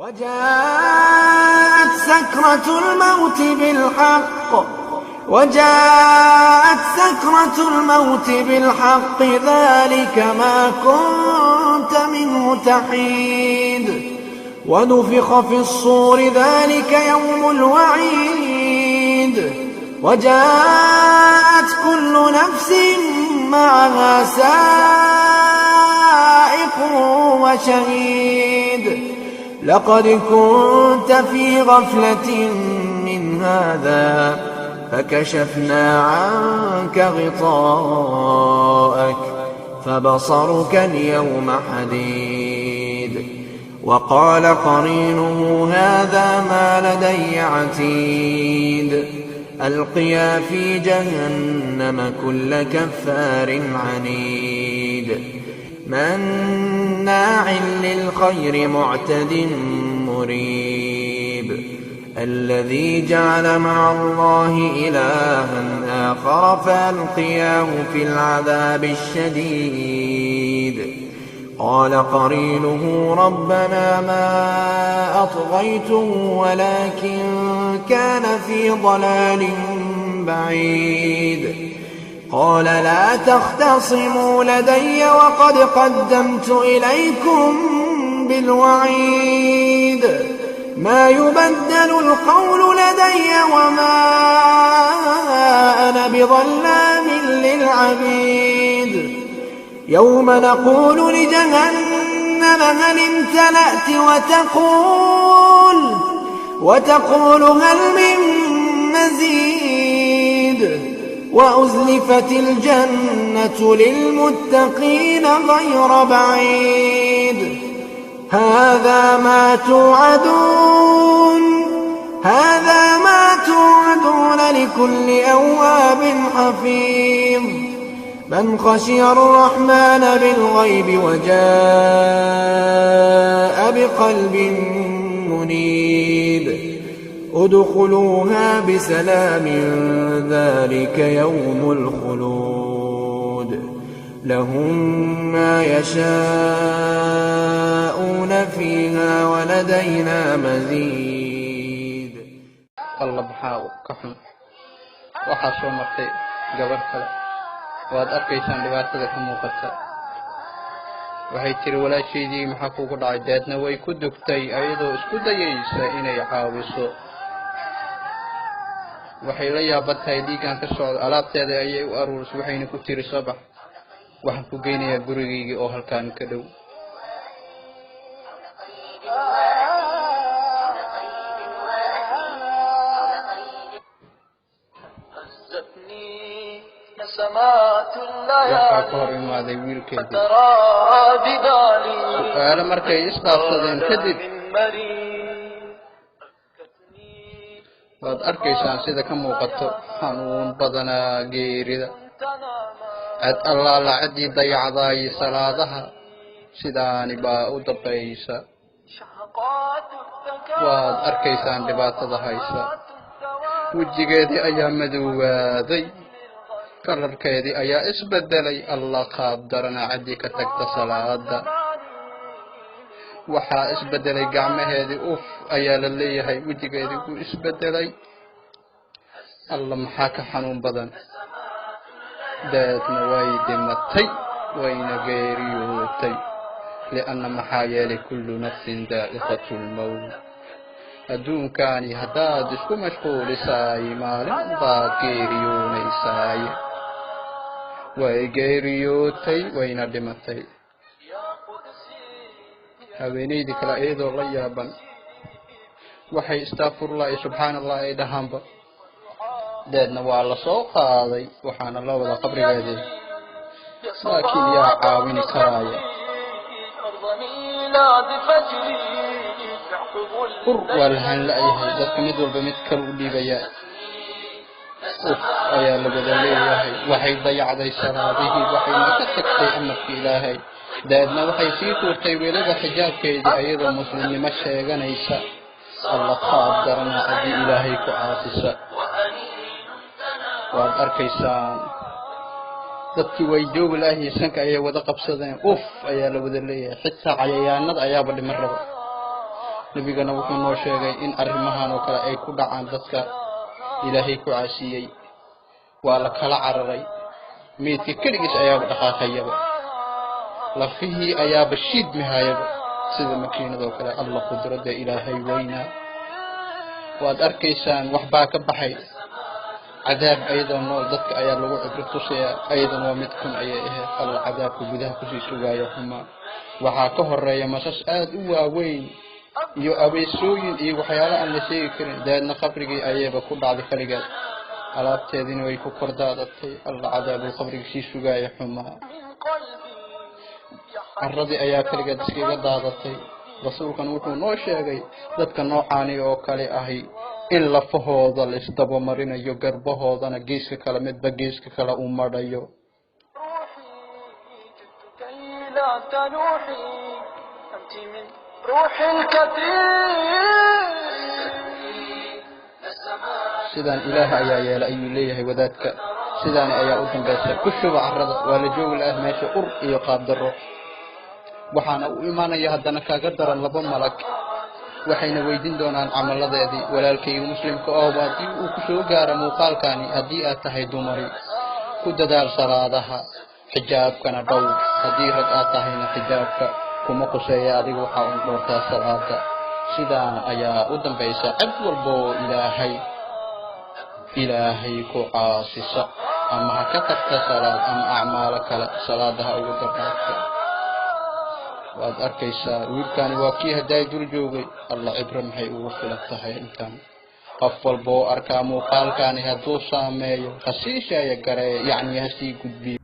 وجاءت سكرة الموت بالحق ذلك ما كنت منه تحيد ونفخ في الصور ذلك يوم الوعيد وجاءت كل نفس معها سائق وشهيد لقد كنت في غفلة من هذا فكشفنا عنك غطاءك فبصرك اليوم حديد وقال قرينه هذا ما لدي عتيد ألقيا في جهنم كل كفار عنيد مناع للخير معتد مريب الذي جعل مع الله إلها آخر فألقياه في العذاب الشديد قال قرينه ربنا ما أطغيته ولكن كان في ضلال بعيد قال لا تختصموا لدي وقد قدمت إليكم بالوعيد ما يبدل القول لدي وما أنا بظلام للعبيد يوم نقول لجهنم هل امتلأت وتقول هل من مزيد وأزلفت الجنة للمتقين غير بعيد هذا ما توعدون لكل أواب حفيظ من خشي الرحمن بالغيب وجاء بقلب منيب ادخلوها بسلام ذلك يوم الخلود لهم ما يشاءون فيها ولدينا مزيد الله بحاول كحن وحاسو مرتي قبل كلا waad arkaysaan dhibaatada ka muuqata waxay tiri walaasheedii maxaa kugu dhacay deedna way ku dugtay ayadoo isku dayaysa inay caawiso waxay la yaabatay dhiigan ka socdo alaabteeda ayay u aruurisay waxayna ku tiri sabax waxaan ku geynayaa gurigeygii oo halkaan ka dhow سمات الليالي فترى ببالي سؤال مركي إسقاطين كذب waad arkaysaan sida ka muuqato xanuun badanaa geerida cid allaala ciddii dayacday salaadaha sidaani baa u dambaysa waad arkaysaan dhibaatada haysa wejigeedii ayaa madoowaaday kalarkeedii ayaa isbedelay allah qaab darana ciddii ka tagta salaada waxaa isbedelay gacmaheedii ayaa la leeyahay wejigeedii wuu isbedelay alla maxaa ka xanuun badan deedna way dhimatay wayna geeriyootay lianna maxaa yeelay kullu nafsin daa'iqatu lmawt adduunkaani haddaad isku mashquulisaay maalin baad geeriyoonaysaay way geeriyootay wayna dhimatay haweenaydii kale iyadoo la yaaban waxay astaghfirullah iyo subxaanallah ay dhahaanba deedna waa la soo qaaday waxaana la wada qabrigeedii laakiin yaa caawini karaaya waa lahaan la-yahay dadka mid walba mid kale u dhiibaya ayaa la wada leeyahay waxay dayacday salaadihii waxayna ka tagtay amarkii ilaahay deedna waxay sii tuurtay weliba xijaabkeedii ayadoo muslimnimo sheeganaysa alla qaab darana haddii ilaahay ku caasisa waad arkaysaan dadkii way joogi lahayd sanka ayay wada qabsadeen ayaa la wada leeyahay xitaa cayayaanada ayaaba dhiman raba nabigana wuxuu noo sheegay in arrimahan oo kale ay ku dhacaan dadka ilaahay ku caasiyey waa la kala cararay meedka keligiis ayaaba dhaqaaqayaba lafihii ayaaba shiid mahayaba sida makiinadoo kale alla qudrada ilaahay weynaa waad arkaysaan waxbaa ka baxay cadaab ayadoo nool dadka ayaa lagu cibro tusaya ayadan waa mid kun ayay ahayd alla cadaabka gudaha kusii sugaayo xumaa waxaa ka horeeya masas aad u waaweyn iyo abeesooyin iyo waxyaalo aan la sheegi karin daadna qabrigii ayayba ku dhacday kaligeed alaabteedina way ku kordaadatay alla cadaabul qabriga sii sugaayo xumaa carradii ayaa kaligeed iskaga daadatay rasuulkan wuxuu noo sheegay dadka noocaani oo kale ahi in lafahooda la isdaba marinayo garbahoodana geeska kale midba geeska kale u madhayo sidaan ilaah ayaa yeelay ayuu leeyahay wadaadka sidaan ayaa u dambaysa ku shuba carrada waa la joogi laah meesha ur iyo qaab darro waxaana u imaanaya haddana kaaga daran laba malag waxayna weydiin doonaan camaladeedii walaalkayga muslimka oo haddii uu ku soo gaaro muuqaalkani haddii aad tahay dumari ku dadaal salaadaha xijaabkana dhow haddii rag aad tahayna xijaabka kuma quseeya adiga waxaa u dhoortaa salaada sidaan ayaa u dambaysa cid walboo ilaahay ku caasisa ama ha ka tagta salaad ama acmaalo kale salaadaha ugu darnaadka waad arkaysaa wiilkani waa kii haddaay dul joogay alla cibro maxay ugu filan tahay intaan qof walba oo arkaa muuqaalkani hadduu saameeyo ha sii sheeya gareeya yacni ha sii gudbiyo